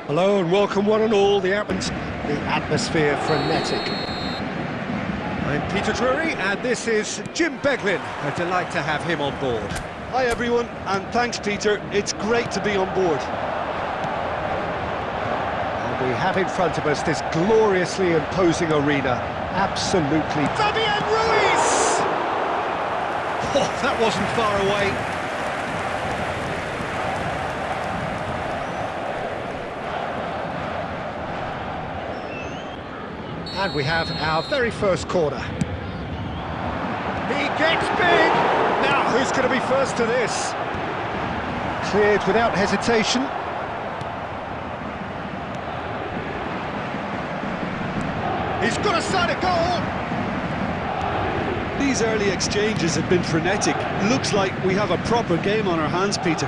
Hello and welcome one and all. The atmosphere frenetic. I'm Peter Drury and this is Jim Beglin. A delight to have him on board. Hi everyone, and thanks Peter, it's great to be on board. And we have in front of us this gloriously imposing arena. Absolutely. Fabian Ruiz! Oh, that wasn't far away. And we have our very first corner. He gets big! Now, who's going to be first to this? Cleared without hesitation. He's got a sight of goal! These early exchanges have been frenetic. Looks like we have a proper game on our hands, Peter.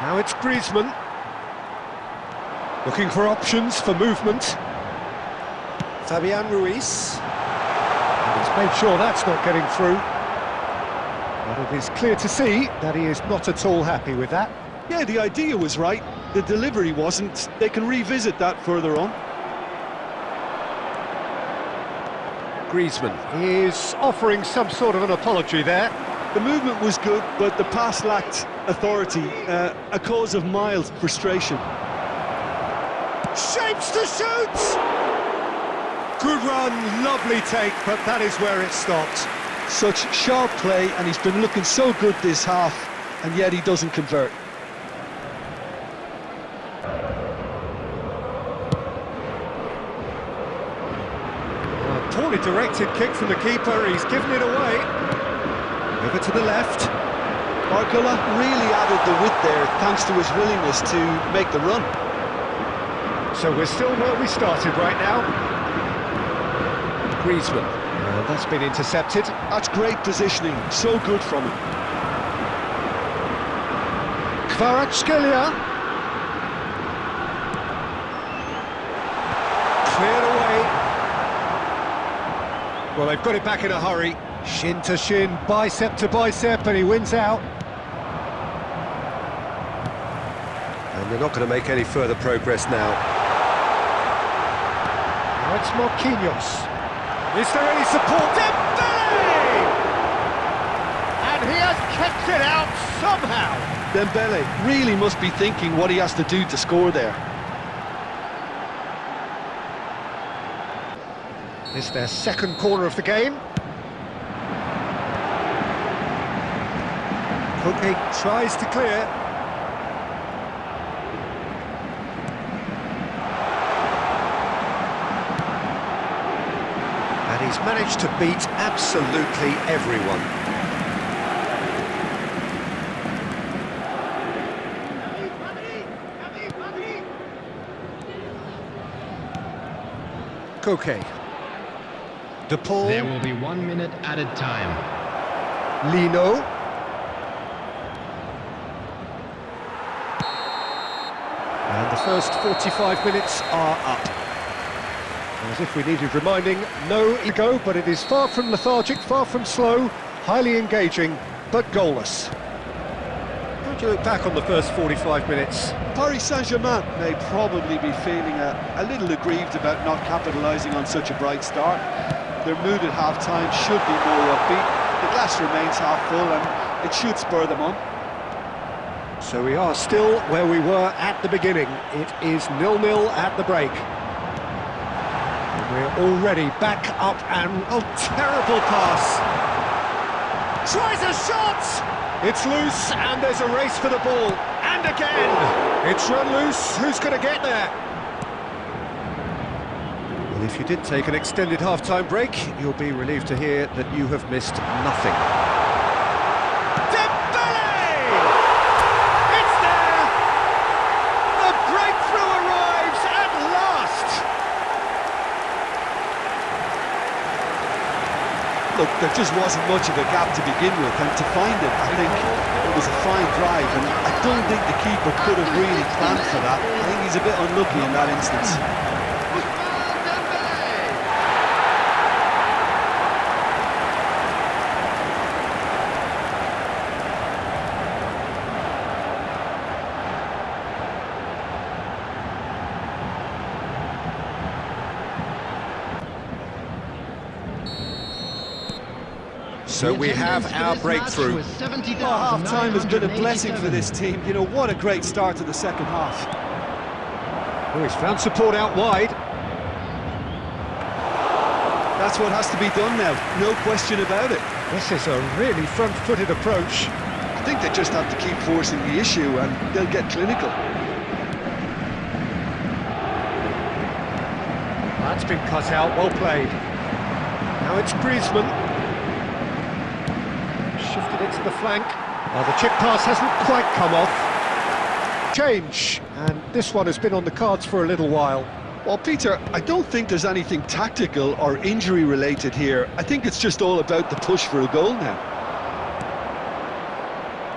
Now it's Griezmann. Looking for options for movement. Fabian Ruiz. And he's made sure that's not getting through. But it is clear to see that he is not at all happy with that. Yeah, the idea was right. The delivery wasn't. They can revisit that further on. Griezmann is offering some sort of an apology there. The movement was good, but the pass lacked authority, a cause of mild frustration. Shapes to shoot! Good run, lovely take, but that is where it stopped. Such sharp play, and he's been looking so good this half, and yet he doesn't convert. A poorly directed kick from the keeper, he's given it away. Over to the left. Barcola really added the width there, thanks to his willingness to make the run. So we're still where we started right now. Griezmann, that's been intercepted. That's great positioning, so good from him. Kvaratskhelia. Cleared away. Well, they've got it back in a hurry. Shin to shin, bicep to bicep, and he wins out. And they're not going to make any further progress now. Now it's Marquinhos. Is there any support? Dembele! And he has kept it out somehow. Dembele really must be thinking what he has to do to score there. This is their second corner of the game. Koke tries to clear. And he's managed to beat absolutely everyone. Koke. De Paul. There will be 1 minute added time. Lino. And the first 45 minutes are up. As if we needed reminding, no ego, but it is far from lethargic, far from slow, highly engaging, but goalless. How do you look back on the first 45 minutes? Paris Saint-Germain may probably be feeling a little aggrieved about not capitalising on such a bright start. Their mood at half-time should be more upbeat. The glass remains half full and it should spur them on. So we are still where we were at the beginning. It is 0-0 at the break. We're already back up and... Oh, terrible pass! Tries a shot! It's loose and there's a race for the ball. And again! It's run loose. Who's going to get there? Well, if you did take an extended half-time break, you'll be relieved to hear that you have missed nothing. Look, there just wasn't much of a gap to begin with, and to find it, I think it was a fine drive, and I don't think the keeper could have really planned for that. I think he's a bit unlucky in that instance. So we have our breakthrough. Half-time has been a blessing for this team. You know, what a great start to the second half. Oh, he's found support out wide. That's what has to be done now, no question about it. This is a really front-footed approach. I think they just have to keep forcing the issue and they'll get clinical. That's been cut out, well played. Now it's Griezmann. Shifted it to the flank. Oh, the chip pass hasn't quite come off. Change, and this one has been on the cards for a little while. Well, Peter, I don't think there's anything tactical or injury-related here. I think it's just all about the push for a goal now.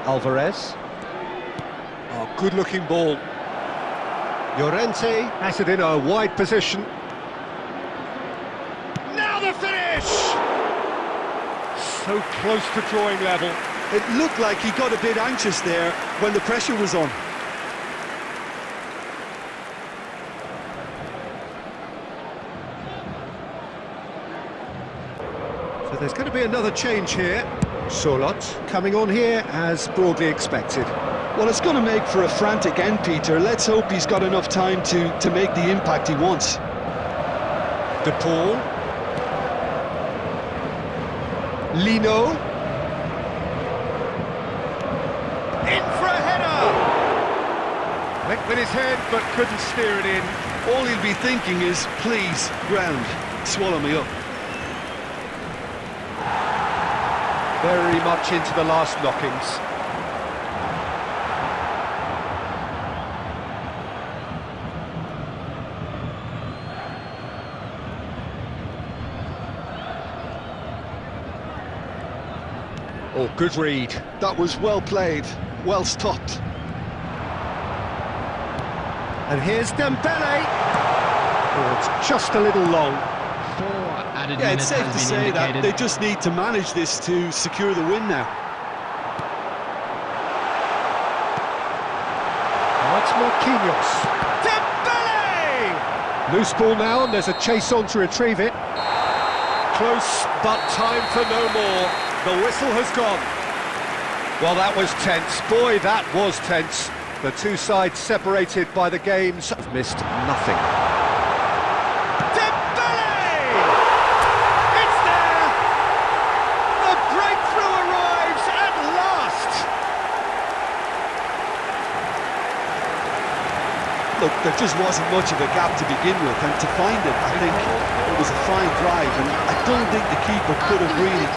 Alvarez. Oh, good-looking ball. Llorente has it in a wide position. Now the finish! So close to drawing level. It looked like he got a bit anxious there when the pressure was on. So there's going to be another change here. Solot coming on here as broadly expected. Well, it's going to make for a frantic end, Peter. Let's hope he's got enough time to make the impact he wants. De Paul. Lino. In for a header! Went with his head, but couldn't steer it in. All he'll be thinking is, please, ground, swallow me up. Very much into the last knockings. Oh, good read. That was well played, well stopped. And here's Dembele. Oh, it's just a little long. Yeah, it's safe to say that they just need to manage this to secure the win now. Oh, it's Marquinhos. Dembele! Loose ball now, and there's a chase on to retrieve it. Close, but time for no more. The whistle has gone. Well, that was tense. Boy, that was tense. The two sides separated by the games have missed nothing. Look, there just wasn't much of a gap to begin with, and to find it, I think it was a fine drive, and I don't think the keeper could have really